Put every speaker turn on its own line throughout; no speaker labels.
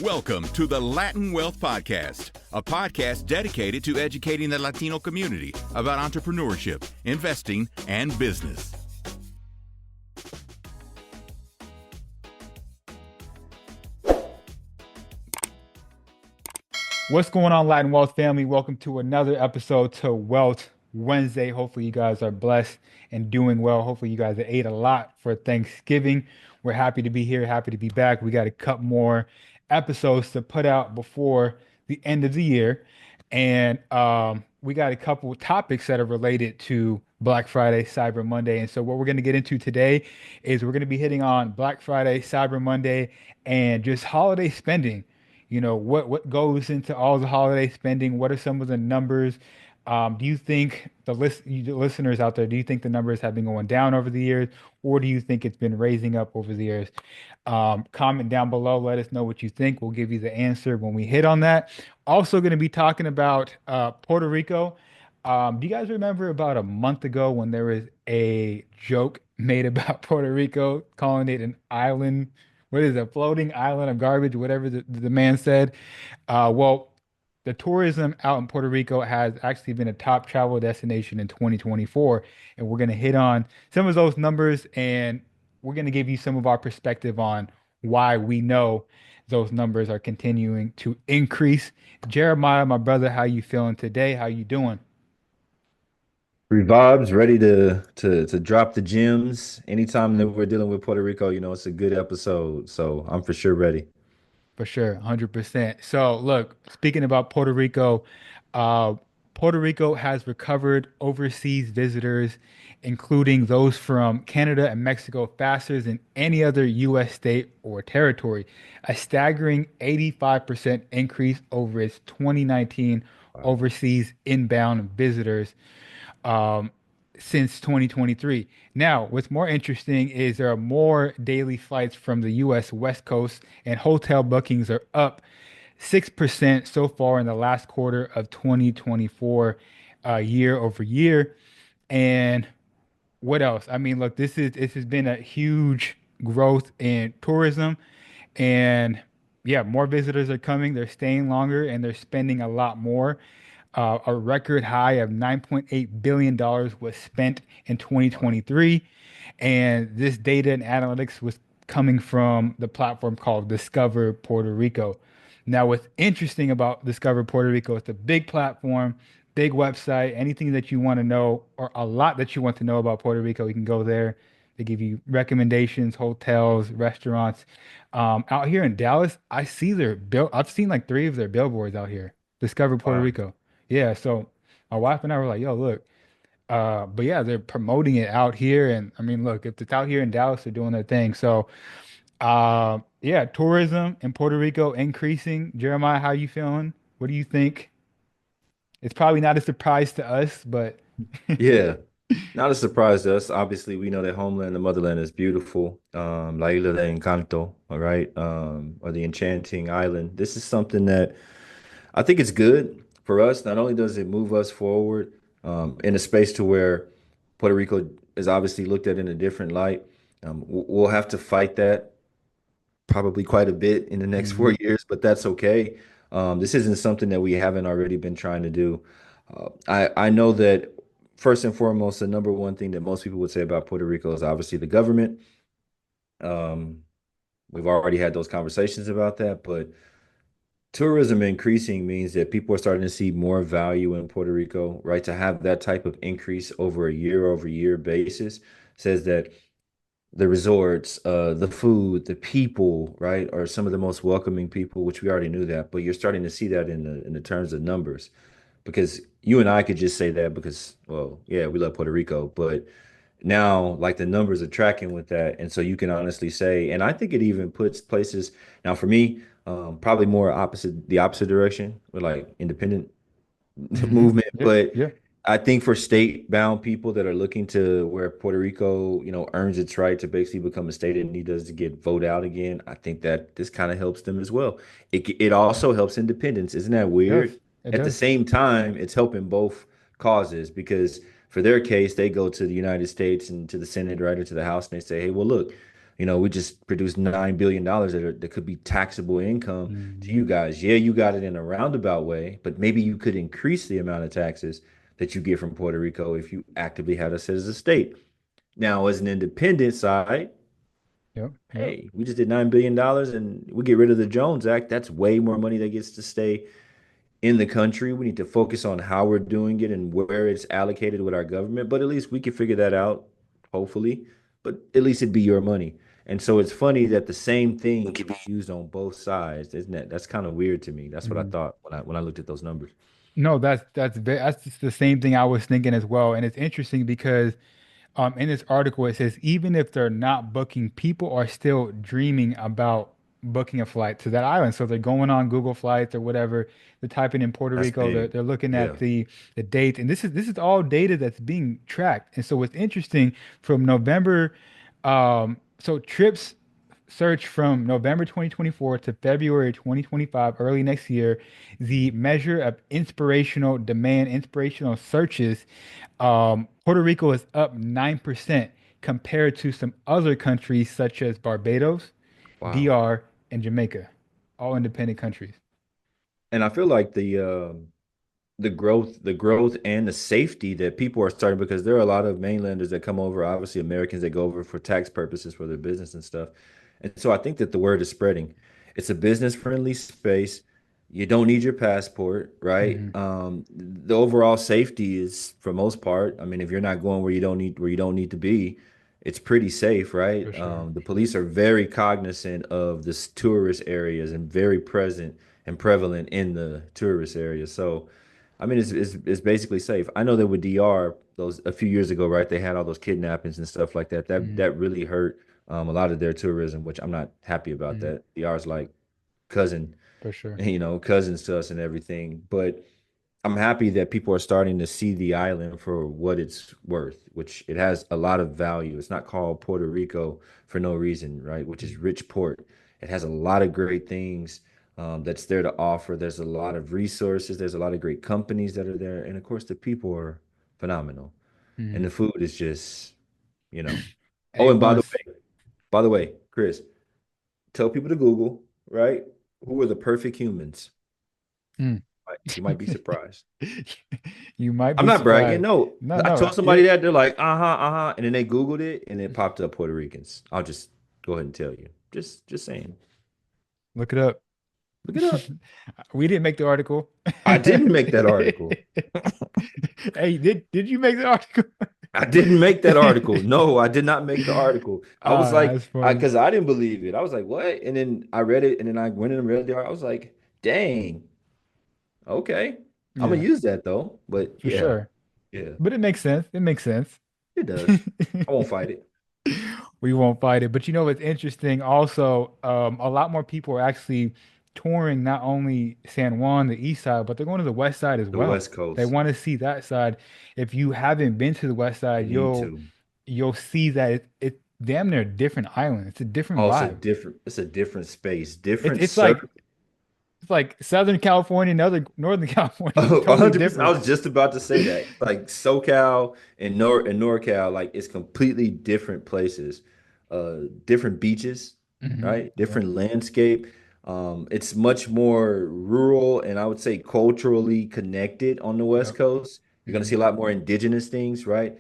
Welcome to the Latin Wealth Podcast, a podcast dedicated to educating the Latino community about entrepreneurship, investing, and business.
What's going on, Latin Wealth family? Welcome to another episode to Wealth Wednesday. Hopefully, you guys are blessed and doing well. Hopefully, you guys ate a lot for Thanksgiving. We're happy to be here, happy to be back. We got a couple more episodes to put out before the end of the year. And we got a couple of topics that are related to Black Friday, Cyber Monday. And so, what we're going to get into today is we're going to be hitting on Black Friday, Cyber Monday, and just holiday spending. You know, what goes into all the holiday spending? What are some of the numbers? Do you think the listeners out there, do you think the numbers have been going down over the years, or do you think it's been raising up over the years? Comment down below. Let us know what you think. We'll give you the answer when we hit on that. Also, going to be talking about Puerto Rico. Do you guys remember about a month ago when there was a joke made about Puerto Rico, calling it an island? What is it, a floating island of garbage, whatever the man said. Well, the tourism out in Puerto Rico has actually been a top travel destination in 2024. And we're going to hit on some of those numbers and we're going to give you some of our perspective on why we know those numbers are continuing to increase. Jeremiah, my brother, how you feeling today? How you doing?
Vibes ready to drop the gems. Anytime that we're dealing with Puerto Rico, it's a good episode. So I'm for sure ready.
For sure, 100%. So, look, speaking about Puerto Rico, uh, Puerto Rico has recovered overseas visitors, including those from Canada and Mexico, faster than any other U.S. state or territory, a staggering 85% increase over its 2019
Wow.
overseas inbound visitors um, since 2023. Now, what's more interesting is there are more daily flights from the U.S. West Coast, and hotel bookings are up 6% so far in the last quarter of 2024, year over year. And what else? I mean, look, this has been a huge growth in tourism, and yeah, more visitors are coming. They're staying longer, and they're spending a lot more. A record high of $9.8 billion was spent in
Wow.
2023. And this data and analytics was coming from the platform called Discover Puerto Rico. Now, what's interesting about Discover Puerto Rico, it's a big platform, big website. Anything that you want to know, or a lot that you want to know about Puerto Rico, you can go there. They give you recommendations, hotels, restaurants. Out here in Dallas, I see their bill. I've seen like three of their billboards out here. Discover Puerto
Wow.
Rico. Yeah, so my wife and I were like, yo, look. But yeah, they're promoting it out here. And I mean, look, if it's out here in Dallas, they're doing their thing. So yeah, tourism in Puerto Rico increasing. Jeremiah, how you feeling? What do you think? It's probably not a surprise to us, but
Yeah. Not a surprise to us. Obviously, we know that homeland, the motherland, is beautiful. La Isla de Encanto, all right, or the Enchanting Island. This is something that I think it's good for us. Not only does it move us forward in a space to where Puerto Rico is obviously looked at in a different light. We'll have to fight that probably quite a bit in the next
Mhm.
4 years, but that's okay. This isn't something that we haven't already been trying to do. I know that first and foremost, the number one thing that most people would say about Puerto Rico is obviously the government. Um, we've already had those conversations about that, but tourism increasing means that people are starting to see more value in Puerto Rico, right? To have that type of increase over a year over year basis says that the resorts, the food, the people, right, are some of the most welcoming people, which we already knew that, but you're starting to see that in the terms of numbers. Because you and I could just say that because, well, yeah, we love Puerto Rico, but now like the numbers are tracking with that. And so you can honestly say, and I think it even puts places now for me, probably more the opposite direction with like independent
Hmm.
movement.
Yeah,
But
yeah,
I think for state-bound people that are looking to where Puerto Rico, earns its right to basically become a state and need does to get vote out again, I think that this kind of helps them as well. It also helps independence. Isn't that
it does.
weird?
It
At the
does.
same time, it's helping both causes because for their case, they go to the United States and to the Senate, right, or to the House, and they say, hey, well, look, We just produced $9 billion that could be taxable income to
Mhm.
you guys. Yeah, you got it in a roundabout way, but maybe you could increase the amount of taxes that you get from Puerto Rico if you actively had us as a state. Now, as an independent side,
Yep. Yep.
hey, we just did $9 billion and we get rid of the Jones Act. That's way more money that gets to stay in the country. We need to focus on how we're doing it and where it's allocated with our government. But at least we can figure that out, hopefully. But at least it'd be your money. And so it's funny that the same thing can be used on both sides, isn't it? That's kind of weird to me. That's what I
Mhm.
thought when I looked at those numbers.
No, that's just the same thing I was thinking as well. And it's interesting because in this article, it says even if they're not booking, people are still dreaming about booking a flight to that island. So they're going on Google Flights or whatever. They're typing in Puerto
That's
Rico. They're,
big.
they're looking at
Yeah.
the dates, and this is all data that's being tracked. And so what's interesting from November, so trips search from November 2024 to February 2025, early next year, the measure of inspirational demand, inspirational searches, Puerto Rico is up 9% compared to some other countries such as Barbados,
Wow.
DR, and Jamaica, all independent countries.
And I feel like the growth and the safety that people are starting because there are a lot of mainlanders that come over, obviously Americans that go over for tax purposes for their business and stuff. And so I think that the word is spreading. It's a business friendly space. You don't need your passport, right?
Hmm.
The overall safety is for most part. I mean, if you're not going where you don't need to be, it's pretty safe, right?
For sure.
The police are very cognizant of this tourist areas and very present and prevalent in the tourist areas. So I mean, it's basically safe. I know that with DR, those a few years ago, right? They had all those kidnappings and stuff like that. That
Hmm.
that really hurt a lot of their tourism, which I'm not happy about.
Hmm.
That DR is like cousin,
For sure.
cousins to us and everything. But I'm happy that people are starting to see the island for what it's worth, which it has a lot of value. It's not called Puerto Rico for no reason, right? Which is rich port. It has a lot of great things that's there to offer. There's a lot of resources. There's a lot of great companies that are there, and of course, the people are phenomenal, and
Hmm.
the food is just, you know. Oh,
A
and
once.
by the way, Chris, tell people to Google, right? Who are the perfect humans?
Mm.
You might be surprised.
You might
I'm
be
not bragging.
surprised.
No,
No,
I
no,
told somebody
yeah.
that they're like, uh-huh, and then they Googled it and it popped up Puerto Ricans. I'll just go ahead and tell you. Just saying.
Look it up.
Look it up.
We didn't make the article.
I didn't make that article.
Hey, did you make the article?
I didn't make that article. No, I did not make the article. I was like,
That's funny.
because I didn't believe it. I was like, what? And then I read it, and then I went in and read the article. I was like, dang, okay. I'm gonna
Yeah,
use that though. But
for
yeah,
sure.
yeah,
But it makes sense. It makes sense.
it does. I won't fight it.
We won't fight it. But you know what's interesting? Also, a lot more people are actually touring not only San Juan, the east side, but they're going to the west side as
The
well.
West
They
Coast.
want to see that side. If you haven't been to the west
You
side,
need
you'll
to.
you'll see that it's damn near a different island. It's a different
Oh,
vibe.
it's a different space,
It's
different
it's like
circle.
it's like Southern California and other Northern California. It's
Oh,
totally
100%. I
different.
was just about to say that. Like SoCal and NorCal, like it's completely different places, different beaches,
Hmm.
right?
Yep.
Different landscape. It's much more rural and I would say culturally connected on the West
Yep.
Coast. You're gonna see
Hmm.
a lot more indigenous things, right?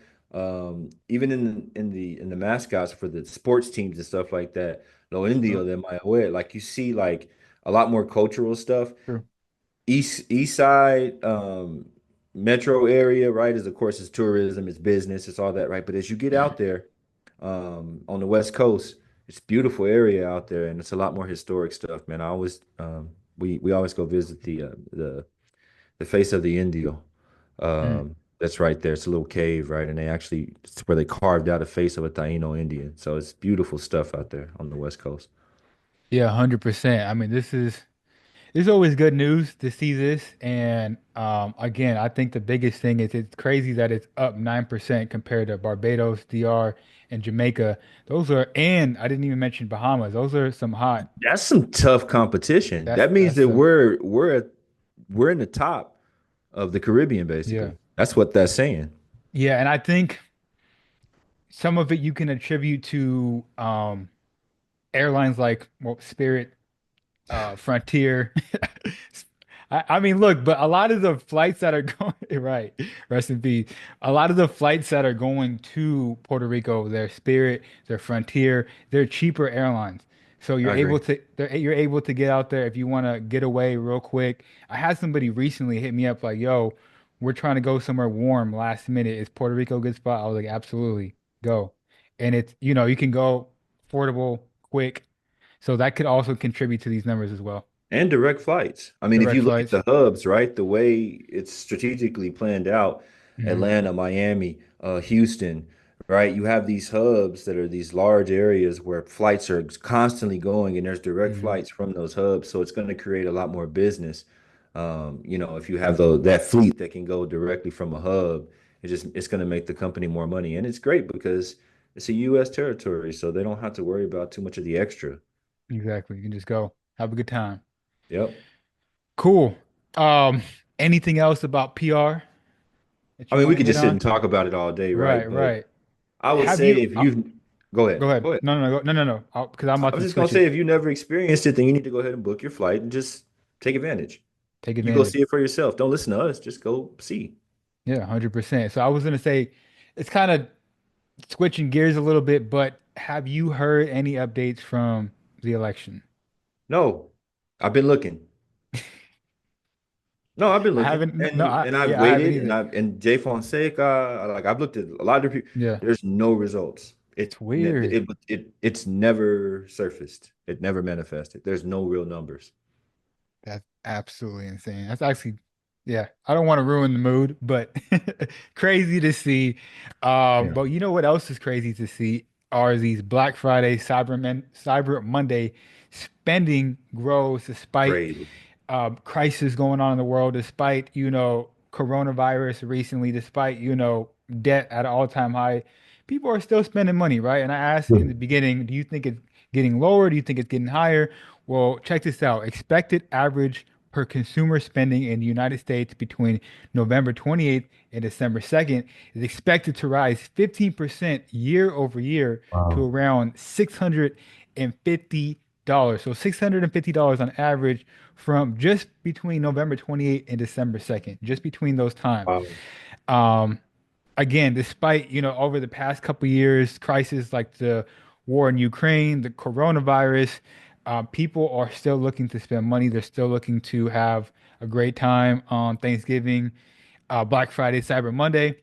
Even in the mascots for the sports teams and stuff like that, Lo Indio
Yep.
de Mayahuel, like you see like a lot more cultural stuff.
True.
East side metro area, right, is of course it's tourism, it's business, it's all that, right? But as you get out there on the West Coast, it's a beautiful area out there and it's a lot more historic stuff, man. I always we always go visit the face of the Indio.
Mm.
That's right there. It's a little cave, right? And it's where they carved out a face of a Taino Indian. So it's beautiful stuff out there on the West Coast.
Yeah, 100%. I mean, this is always good news to see this. And again, I think the biggest thing is it's crazy that it's up 9% compared to Barbados, DR, and Jamaica. And I didn't even mention Bahamas. Those are some hot.
That's some tough competition.
That's
That means
that's
that
some
we're in the top of the Caribbean,
yeah.
basically. That's what that's saying.
Yeah, and I think some of it you can attribute to airlines like well, Spirit, Frontier. I mean, look, but a lot of the flights that are going, right, rest in peace. A lot of the flights that are going to Puerto Rico, they're Spirit, they're Frontier, they're cheaper airlines. So
I agree.
you're able to get out there if you want to get away real quick. I had somebody recently hit me up like, yo, we're trying to go somewhere warm last minute. Is Puerto Rico a good spot? I was like, absolutely, go. And it's, you can go affordable, quick. So that could also contribute to these numbers as well.
And direct flights. I mean, if
Direct
you look at
flights.
the hubs, right, the way it's strategically planned out,
Hmm.
Atlanta, Miami, Houston, right, you have these hubs that are these large areas where flights are constantly going and there's direct
Hmm.
flights from those hubs. So it's going to create a lot more business. If you have that fleet that can go directly from a hub, it's going to make the company more money. And it's great because it's a U.S. territory, so they don't have to worry about too much of the extra.
Exactly. You can just go have a good time.
Yep.
Cool. Um, Anything else about PR that
I
you
mean, we
want to
could
hit
just sit
on?
and talk about it all day,
Right,
right? But
right.
I would
Have
say
you?
if you've go
Go
ahead,
ahead.
go ahead.
No. Because I'm
I
about
was
to
just gonna
switch
say
it.
if you never experienced it, then you need to go ahead and book your flight and just take advantage.
Take
You go
advantage.
see it for yourself. Don't listen to us. Just go see.
Yeah, 100%. So I was gonna say it's kind of switching gears a little bit, but have you heard any updates from the election?
No, I've been looking. No, I've been
I
looking,
haven't. No,
and I've
yeah, I haven't
waited, and
either.
Jay Fonseca, like I've looked at a lot of people.
Yeah,
There's no results.
it's weird.
It's never surfaced. It never manifested. There's no real numbers.
That's absolutely insane. That's actually, yeah, I don't want to ruin the mood, but crazy to see.
Yeah,
But you know what else is crazy to see are these Black Friday, Cyber Monday spending grows despite
crazy.
crisis going on in the world, despite, coronavirus recently, despite, debt at an all-time high. People are still spending money, right? And I asked in the beginning, do you think it's getting lower? Do you think it's getting higher? Well, check this out. Expected average per consumer spending in the United States between November 28th and December 2nd is expected to rise 15% year over year to
Wow.
around $650. So $650 on average from just between November 28th and December 2nd, just between those times.
Wow.
Um, Again, despite, over the past couple years, crises like the war in Ukraine, the coronavirus, people are still looking to spend money. They're still looking to have a great time on Thanksgiving, Black Friday, Cyber Monday.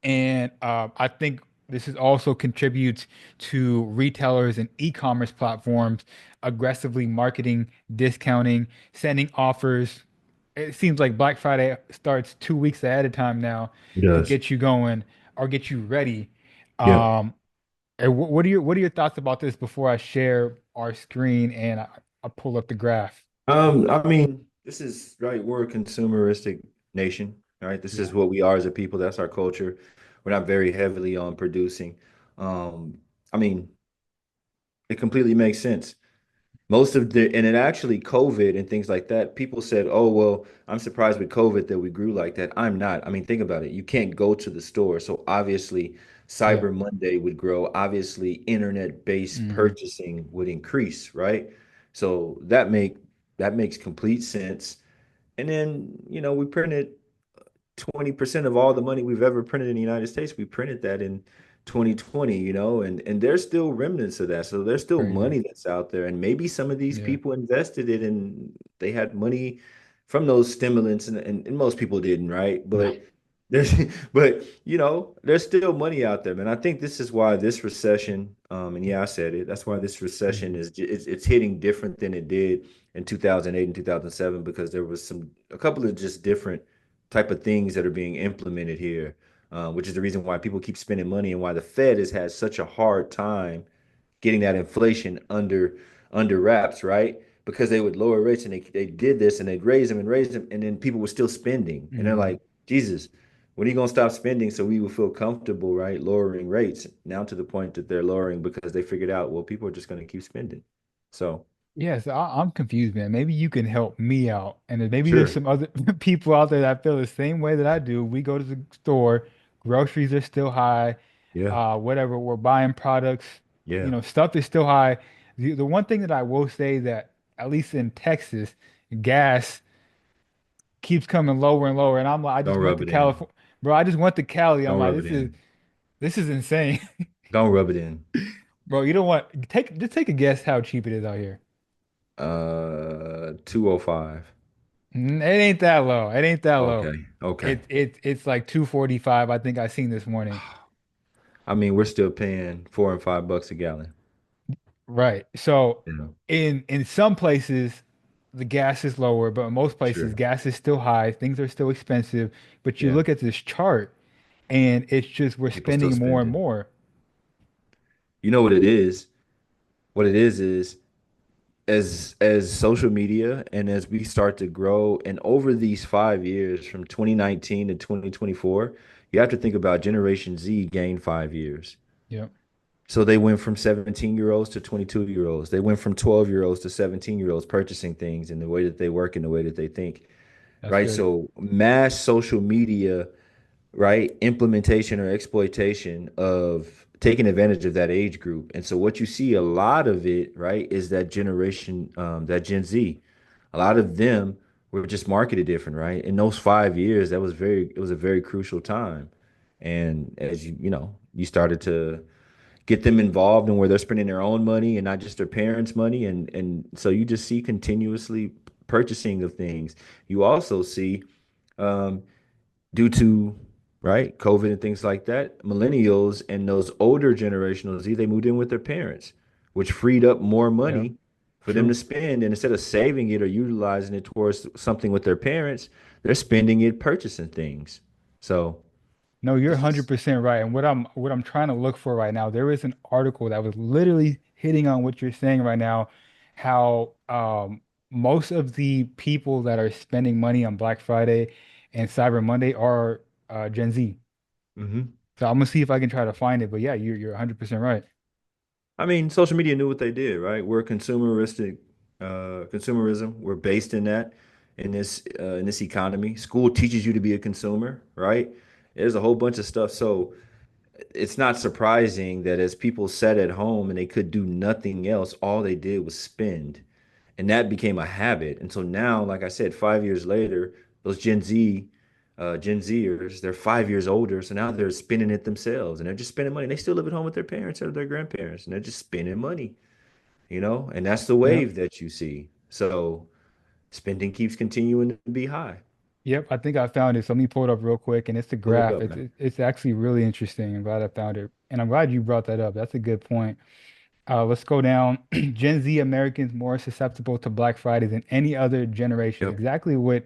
And I think this is also contributes to retailers and e-commerce platforms aggressively marketing, discounting, sending offers. It seems like Black Friday starts 2 weeks ahead of time now
It
to
does.
get you going or get you ready.
Yeah.
Um, and what are your thoughts about this before I share our screen and I pull up the graph?
I mean, this is right. We're a consumeristic nation, right? This
Yeah.
is what we are as a people. That's our culture. We're not very heavily on producing. Um, I mean, it completely makes sense. And it actually COVID and things like that, people said, oh, well, I'm surprised with COVID that we grew like that. I'm not. I mean, think about it. You can't go to the store. So obviously,
Yeah.
Cyber Monday would grow. Obviously, internet-based
Hmm.
purchasing would increase, right? So that makes complete sense. And then, we printed 20% of all the money we've ever printed in the United States. We printed that in 2020, and there's still remnants of that. So there's still
Crazy.
money that's out there. And maybe some of these
Yeah.
people invested it and they had money from those stimulants and most people didn't, right?
No.
There's there's still money out there, man. I think this is why this recession, and yeah, I said it, that's why this recession
Mhm.
it's hitting different than it did in 2008 and 2007 because there was a couple of just different type of things that are being implemented here, which is the reason why people keep spending money and why the Fed has had such a hard time getting that inflation under wraps, right? Because they would lower rates and they did this and they'd raise them, and then people were still spending. And they're
Mhm.
like, Jesus, when are you gonna stop spending so we will feel comfortable, right? Lowering rates now to the point that they're lowering because they figured out, well, people are just gonna keep spending. So
Yes, I'm confused, man. Maybe you can help me out. And then maybe there's
sure.
some other people out there that feel the same way that I do. We go to the store, groceries are still high,
Yeah.
whatever, we're buying products,
Yeah.
stuff is still high. The one thing that I will say that at least in Texas, gas keeps coming lower and lower, and I'm like, I just
Don't
went
rub
to
it in.
California, bro. I just went to Cali. I'm
Don't
like,
rub it in.
this is insane,
Don't rub it in.
bro. You don't want just take a guess how cheap it is out here.
205.
It ain't that low. It ain't that low.
Okay. Okay.
It's like 245. I think I seen this morning.
I mean, we're still paying $4 and $5 a gallon.
Right. So
You know,
in some places the gas is lower, but in most places
sure.
gas is still high. Things are still expensive. But you
Yeah.
look at this chart and it's just we're
People still
spending more and
spending.
more.
You know what it is? What it is as social media and as we start to grow and over these 5 years from 2019 to 2024, you have to think about Generation Z gained 5 years.
Yep,
So they went from 17-year-olds to 22-year-olds. They went from 12-year-olds to 17-year-olds purchasing things in the way that they work and the way that they think,
that's
right?
good.
So mass social media, right? Implementation or exploitation of taking advantage of that age group. And so what you see a lot of it, right, is that generation, that Gen Z. A lot of them were just marketed different, right? In those 5 years, it was a very crucial time. And as you started to get them involved in where they're spending their own money and not just their parents' money. And so you just see continuously purchasing of things. You also see um, due to right COVID and things like that, millennials and those older generational Z, they moved in with their parents, which freed up more
Yeah,
money for them to
true.
spend. And instead of saving it or utilizing it towards something with their parents, they're spending it purchasing things. So
No, you're
it's just
100% right. And what I'm trying to look for right now, there is an article that was literally hitting on what you're saying right now, how most of the people that are spending money on Black Friday and Cyber Monday are Gen Z.
mhm.
So I'm gonna see if I can try to find it. But yeah, you're 100% right.
I mean, social media knew what they did, right? We're consumeristic, consumerism. We're based in that, in this economy. School teaches you to be a consumer, right? There's a whole bunch of stuff. So it's not surprising that as people sat at home and they could do nothing else, all they did was spend. And that became a habit. And so now, like I said, 5 years later, those Gen Zers, they're 5 years older. So now they're spending it themselves and they're just spending money. They still live at home with their parents or their grandparents and they're just spending money, and that's the
Yep.
wave that you see. So spending keeps continuing to be high.
Yep. I think I found it. So let me pull it up real quick. And it's a
Pull it
graph.
up,
It's
man.
it's actually really interesting. I'm glad I found it. And I'm glad you brought that up. That's a good point. Let's go down. Gen Z Americans more susceptible to Black Friday than any other generation.
Yep.
Exactly what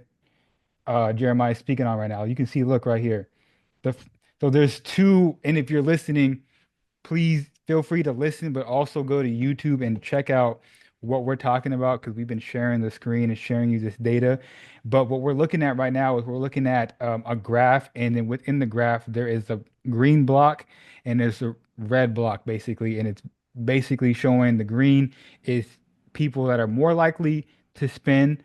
Jeremiah is speaking on right now. You can see, look right here. The so there's two, and if you're listening, please feel free to listen, but also go to YouTube and check out what we're talking about because we've been sharing the screen and sharing you this data. But what we're looking at right now is we're looking at a graph, and then within the graph, there is a green block and there's a red block basically. And it's basically showing the green is people that are more likely to spend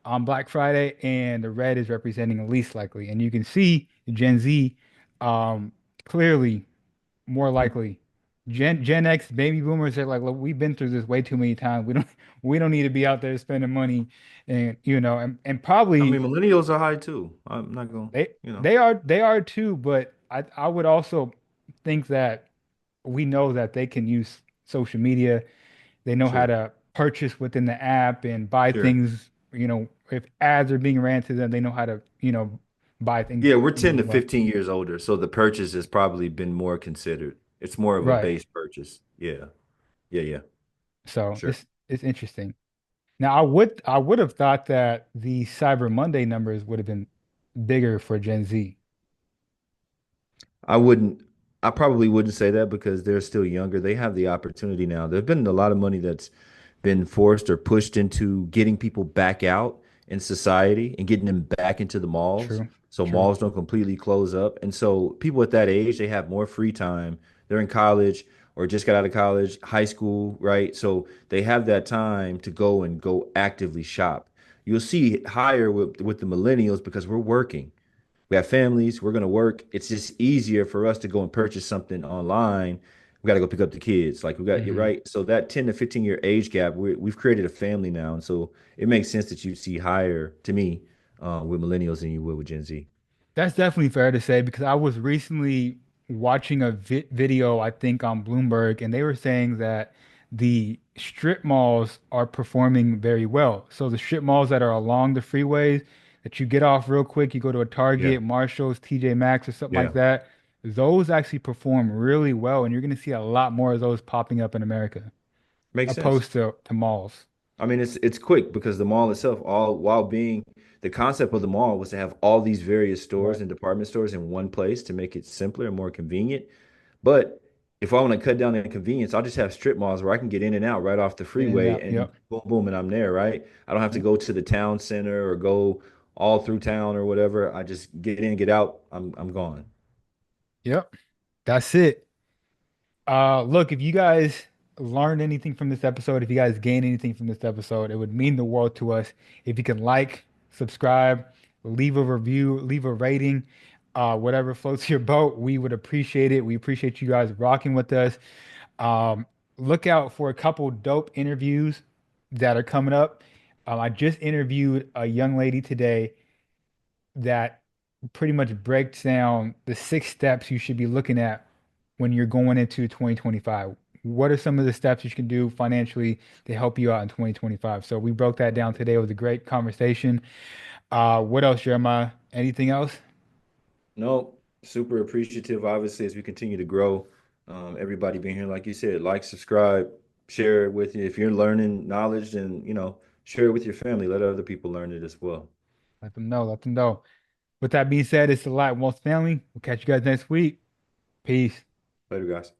on Black Friday, and the red is representing least likely. And you can see Gen Z um, clearly more likely. Gen X baby boomers are like, look, we've been through this way too many times. We don't need to be out there spending money, and and
I mean,
probably
millennials are high too. I'm not going,
they
you know,
they are too. But I would also think that we know that they can use social media. They know how
sure.
to purchase within the app and buy
Sure.
things. If ads are being ran to them, they know how to buy things
Yeah, we're
things
10
as
to
well.
15 years older, so the purchase has probably been more considered. It's more of a
Right.
base purchase. Yeah. Yeah, yeah.
So
Sure.
it's interesting. Now, I would have thought that the Cyber Monday numbers would have been bigger for Gen Z.
I wouldn't, I probably wouldn't say that because they're still younger. They have the opportunity now. There's been a lot of money that's been forced or pushed into getting people back out in society and getting them back into the malls.
True,
So
true.
malls don't completely close up. And so people at that age, they have more free time. They're in college or just got out of college, high school, right? So they have that time to go actively shop. You'll see it higher with the millennials because we're working. We have families, we're going to work. It's just easier for us to go and purchase something online we got to go pick up the kids. Like we got you're
Hmm.
right. So that 10 to 15 year age gap, we've created a family now, and so it makes sense that you see higher to me with millennials than you would with Gen Z.
That's definitely fair to say because I was recently watching a video, I think, on Bloomberg, and they were saying that the strip malls are performing very well. So the strip malls that are along the freeways that you get off real quick, you go to a
Yeah,
Target, Marshalls, TJ Maxx, or something like
yeah,
that. Those actually perform really well, and you're going to see a lot more of those popping up in America,
makes sense.
opposed to malls.
I mean, it's quick because the mall itself, all while being the concept of the mall was to have all these various stores
Right.
and department stores in one place to make it simpler and more convenient. But if I want to cut down the inconvenience, I'll just have strip malls where I can get in and out right off the
In and
freeway
out.
and
Yep.
boom, boom, and I'm there, right? I don't have to
Yep.
go to the town center or go all through town or whatever. I just get in, get out. I'm gone.
Yep. That's it. Look, if you guys learned anything from this episode, if you guys gained anything from this episode, it would mean the world to us. If you can like, subscribe, leave a review, leave a rating, whatever floats your boat, we would appreciate it. We appreciate you guys rocking with us. Um, Look out for a couple dope interviews that are coming up. I just interviewed a young lady today that pretty much breaks down the 6 steps you should be looking at when you're going into 2025. What are some of the steps you can do financially to help you out in 2025? So we broke that down today. It was a great conversation. What else, Jeremiah? Anything else?
No, super appreciative, obviously, as we continue to grow. Everybody being here, like you said, like, subscribe, share it with you. If you're learning knowledge, then, share it with your family. Let other people learn it as well.
Let them know. Let them know. With that being said, it's the Light Wealth family. We'll catch you guys next week. Peace.
Later, guys.